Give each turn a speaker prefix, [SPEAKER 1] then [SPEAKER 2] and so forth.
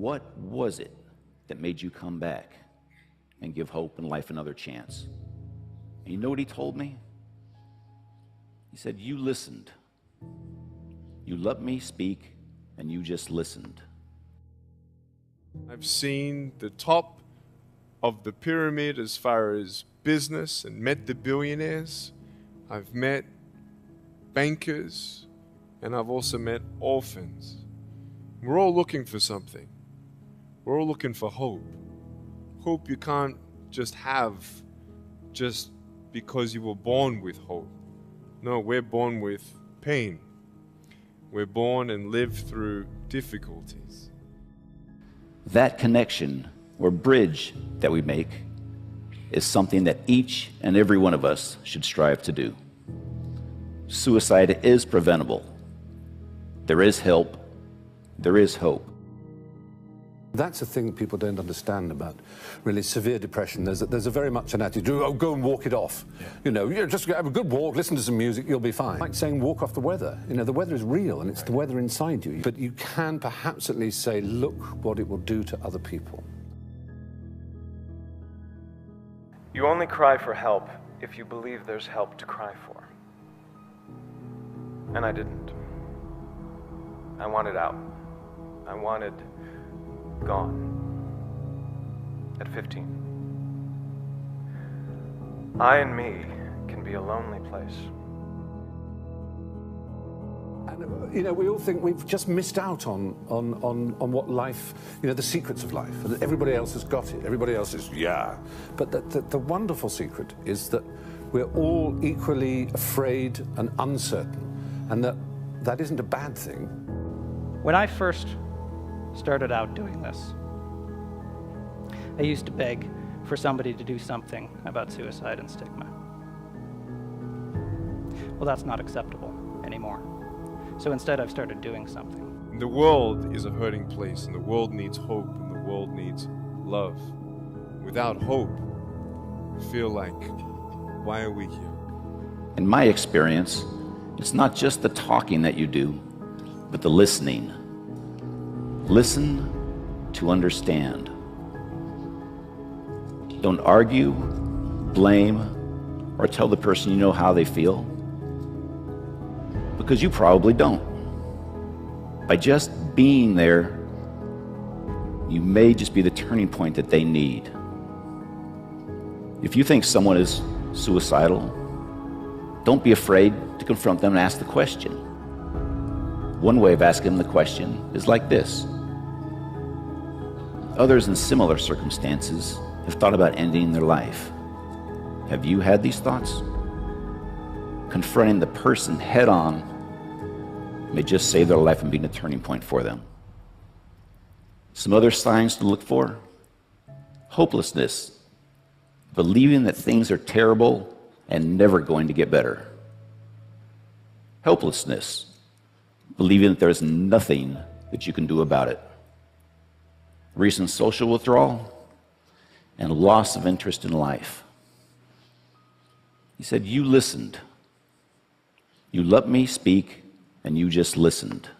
[SPEAKER 1] What was it that made you come back and give hope and life another chance? And you know what he told me? He said, you listened. You let me speak, and you just listened.
[SPEAKER 2] I've seen the top of the pyramid as far as business and met the billionaires. I've met bankers, and I've also met orphans. We're all looking for something. We're all looking for hope. Hope you can't just have just because you were born with hope. No, we're born with pain. We're born and live through difficulties.
[SPEAKER 1] That connection or bridge that we make is something that each and every one of us should strive to do. Suicide is preventable. There is help. There is hope.
[SPEAKER 3] That's the thing people don't understand about really severe depression. There's a very much an attitude, oh, go and walk it off. Yeah. You know, just have a good walk, listen to some music, you'll be fine. Like saying walk off the weather. You know, the weather is real and it's the weather inside you. But you can perhaps at least say, look what it will do to other people.
[SPEAKER 4] You only cry for help if you believe there's help to cry for. And I didn't. I wanted out. I wanted gone at 15. I and me can be a lonely place.
[SPEAKER 3] And, you know, we all think we've just missed out on what life, you know, the secrets of life. And everybody else has got it. Everybody else is, yeah. But the wonderful secret is that we're all equally afraid and uncertain, and that isn't a bad thing.
[SPEAKER 5] When I first started out doing this, I used to beg for somebody to do something about suicide and stigma. Well, that's not acceptable anymore. So instead, I've started doing something.
[SPEAKER 2] The world is a hurting place, and the world needs hope, and the world needs love. Without hope, I feel like, why are we here?
[SPEAKER 1] In my experience, it's not just the talking that you do, but the listening. Listen to understand. Don't argue, blame, or tell the person you know how they feel, because you probably don't. By just being there, you may just be the turning point that they need. If you think someone is suicidal, don't be afraid to confront them and ask the question. One way of asking them the question is like this. Others in similar circumstances have thought about ending their life. Have you had these thoughts? Confronting the person head on may just save their life and be a turning point for them. Some other signs to look for: hopelessness, believing that things are terrible and never going to get better. Helplessness, believing that there's nothing that you can do about it. Recent social withdrawal and loss of interest in life. He said, you listened. You let me speak, and you just listened.